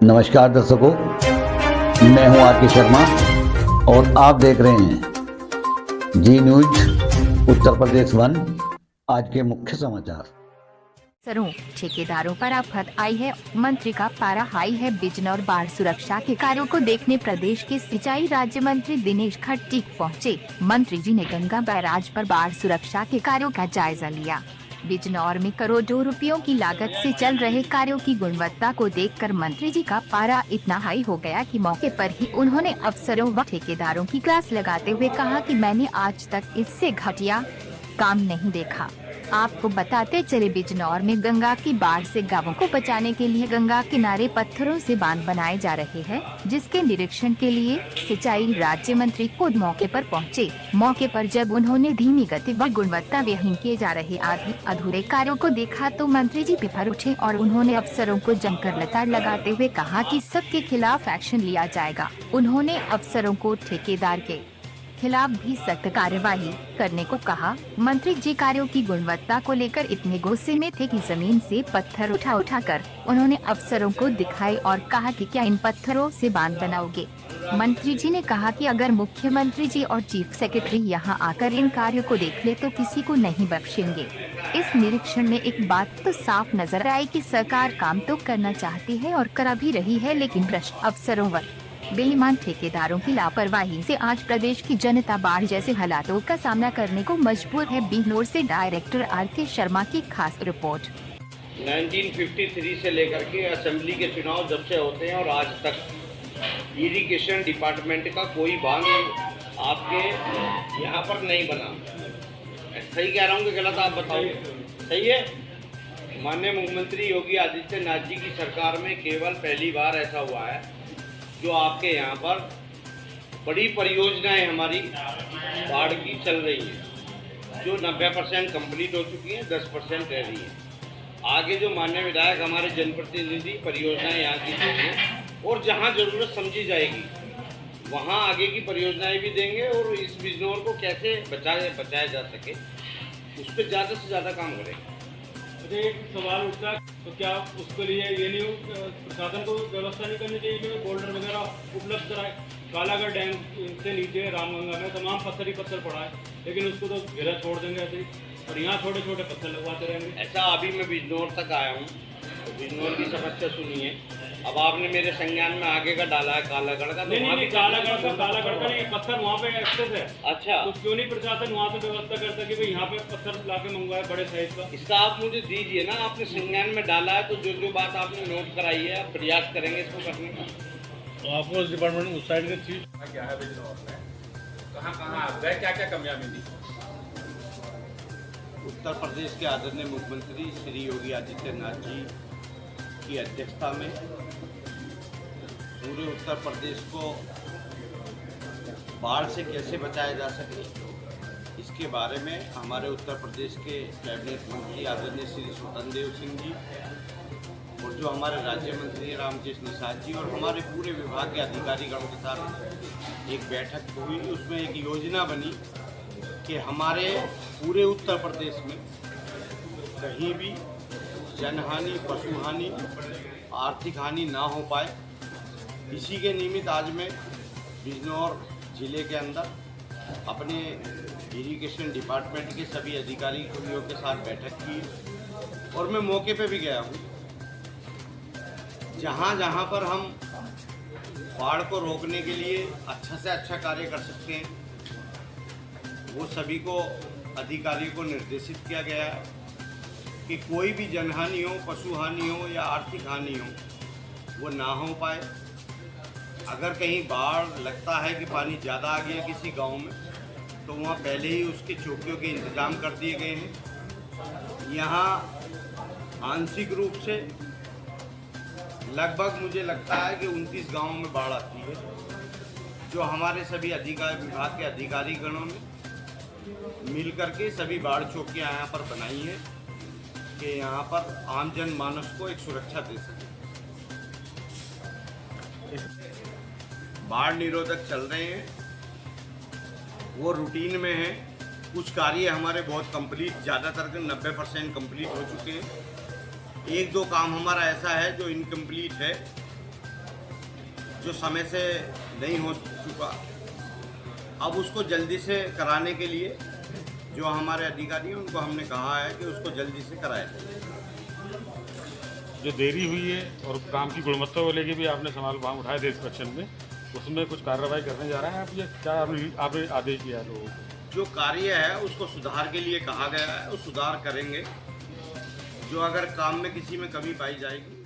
नमस्कार दर्शकों, मैं हूं आर के शर्मा और आप देख रहे हैं जी न्यूज उत्तर प्रदेश 1। आज के मुख्य समाचार। ठेकेदारों पर आफत आई है, मंत्री का पारा हाई है। बिजनौर बाढ़ सुरक्षा के कार्यों को देखने प्रदेश के सिंचाई राज्य मंत्री दिनेश खट्टिक पहुंचे। मंत्री जी ने गंगा बैराज पर बाढ़ सुरक्षा के कार्यों का जायजा लिया। बिजनौर में करोड़ों रुपयों की लागत से चल रहे कार्यों की गुणवत्ता को देखकर मंत्री जी का पारा इतना हाई हो गया कि मौके पर ही उन्होंने अफसरों व ठेकेदारों की क्लास लगाते हुए कहा कि मैंने आज तक इससे घटिया काम नहीं देखा। आपको बताते चले, बिजनौर में गंगा की बाढ़ से गांवों को बचाने के लिए गंगा किनारे पत्थरों से बांध बनाए जा रहे हैं, जिसके निरीक्षण के लिए सिंचाई राज्य मंत्री खुद मौके पर पहुंचे। मौके पर जब उन्होंने धीमी गति व गुणवत्ता विहीन किए जा रहे आधे अधूरे कार्यों को देखा तो मंत्री जी बिफर उठे और उन्होंने अफसरों को जमकर लताड़ लगाते हुए कहा कि सबके खिलाफ एक्शन लिया जाएगा। उन्होंने अफसरों को ठेकेदार के खिलाफ भी सख्त कार्यवाही करने को कहा। मंत्री जी कार्यों की गुणवत्ता को लेकर इतने गुस्से में थे कि जमीन से पत्थर उठा कर उन्होंने अफसरों को दिखाए और कहा कि क्या इन पत्थरों से बांध बनाओगे। मंत्री जी ने कहा कि अगर मुख्यमंत्री जी और चीफ सेक्रेटरी यहां आकर इन कार्यों को देख ले तो किसी को नहीं बख्शेंगे। इस निरीक्षण में एक बात तो साफ नजर आई कि सरकार काम तो करना चाहती है और करा भी रही है, लेकिन भ्रष्ट अफसरों व बेईमान ठेकेदारों की लापरवाही से आज प्रदेश की जनता बाढ़ जैसे हालातों का सामना करने को मजबूर है। बिजनौर से डायरेक्टर आर के शर्मा की खास रिपोर्ट। 1953 से लेकर के असेंबली के चुनाव जब से होते हैं और आज तक इरिगेशन डिपार्टमेंट का कोई बांध आपके यहाँ पर नहीं बना। सही कह रहा हूँ कि गलत, आप बताओ। सही है। माननीय मुख्यमंत्री योगी आदित्यनाथ जी की सरकार में केवल पहली बार ऐसा हुआ है जो आपके यहाँ पर बड़ी परियोजनाएं हमारी बाढ़ की चल रही हैं, जो 90% कंप्लीट हो चुकी हैं, 10% रह रही हैं। आगे जो माननीय विधायक हमारे जनप्रतिनिधि परियोजनाएं यहाँ की देंगे और जहाँ ज़रूरत समझी जाएगी वहाँ आगे की परियोजनाएं भी देंगे और इस बिजनौर को कैसे बचाया जा सके उस पर ज़्यादा से ज़्यादा काम करेंगे। एक सवाल उठता है तो क्या उसके लिए ये नहीं प्रशासन को व्यवस्था नहीं करनी चाहिए कि बोल्डर वगैरह उपलब्ध कराए। कालागढ़ डैम से नीचे रामगंगा में तमाम पत्थर ही पत्थर पड़ा है, लेकिन उसको तो घेरा छोड़ देंगे ऐसे ही और यहाँ छोटे छोटे पत्थर लगवाते रहेंगे। ऐसा अभी मैं बिजनौर तक आया हूँ तो बिजनौर की समस्या सुनी है। अब आपने मेरे संज्ञान में आगे का डाला है कालागढ़ का, नहीं कालागढ़ का नहीं, पत्थर वहाँ पे एक्सेस है। अच्छा, तो क्यों नहीं प्रशासन वहाँ पे व्यवस्था करता कि भाई यहाँ पे पत्थर लाके मंगवाए बड़े साइज का। इसका आप मुझे दीजिए ना, आपने संज्ञान में डाला है तो जो बात आपने नोट कराई है आप प्रयास करेंगे इसको करने का। तो आपको उस डिपार्टमेंट उस साइड की चीज क्या है बिजनौर में, कहाँ गए, क्या क्या कमियाँ मिली। उत्तर प्रदेश के आदरणीय मुख्यमंत्री श्री योगी आदित्यनाथ जी की अध्यक्षता में पूरे उत्तर प्रदेश को बाढ़ से कैसे बचाया जा सके इसके बारे में हमारे उत्तर प्रदेश के कैबिनेट मंत्री आदरणीय श्री स्वतंत्र देव सिंह जी और जो हमारे राज्य मंत्री रामकृष्ण निषाद जी और हमारे पूरे विभाग के अधिकारीगणों के साथ एक बैठक हुई। उसमें एक योजना बनी कि हमारे पूरे उत्तर प्रदेश में कहीं भी जनहानि, पशुहानि, आर्थिक हानि ना हो पाए। इसी के निमित्त आज मैं बिजनौर जिले के अंदर अपने इरिगेशन डिपार्टमेंट के सभी अधिकारियों के साथ बैठक की और मैं मौके पे भी गया हूँ। जहाँ पर हम बाढ़ को रोकने के लिए अच्छा से अच्छा कार्य कर सकते हैं वो सभी को अधिकारियों को निर्देशित किया गया है कि कोई भी जनहानि हो, पशु हानि हो या आर्थिक हानि हो वो ना हो पाए। अगर कहीं बाढ़ लगता है कि पानी ज़्यादा आ गया किसी गांव में तो वहाँ पहले ही उसके चौकियों के इंतज़ाम कर दिए गए हैं। यहाँ आंशिक रूप से लगभग मुझे लगता है कि 29 गाँवों में बाढ़ आती है, जो हमारे सभी विभाग के अधिकारीगणों ने मिल करके सभी बाढ़ चौकियाँ यहाँ पर बनाई हैं कि यहाँ पर आम जन मानस को एक सुरक्षा दे सके। बाढ़ निरोधक चल रहे हैं, वो रूटीन में है। कुछ कार्य हमारे बहुत कंप्लीट, ज़्यादातर 90% कंप्लीट हो चुके हैं। एक दो काम हमारा ऐसा है जो इनकम्प्लीट है, जो समय से नहीं हो चुका, अब उसको जल्दी से कराने के लिए जो हमारे अधिकारी हैं उनको हमने कहा है कि उसको जल्दी से कराया जाए। जो देरी हुई है और काम की गुणवत्ता को लेके भी आपने सवाल वहाँ उठाए थे इंस्पेक्शन में, उसमें कुछ कार्रवाई करने जा रहे हैं आप? ये क्या आपने आदेश दिया है लोगों को? जो कार्य है उसको सुधार के लिए कहा गया है, वो सुधार करेंगे। जो अगर काम में किसी में कमी पाई जाएगी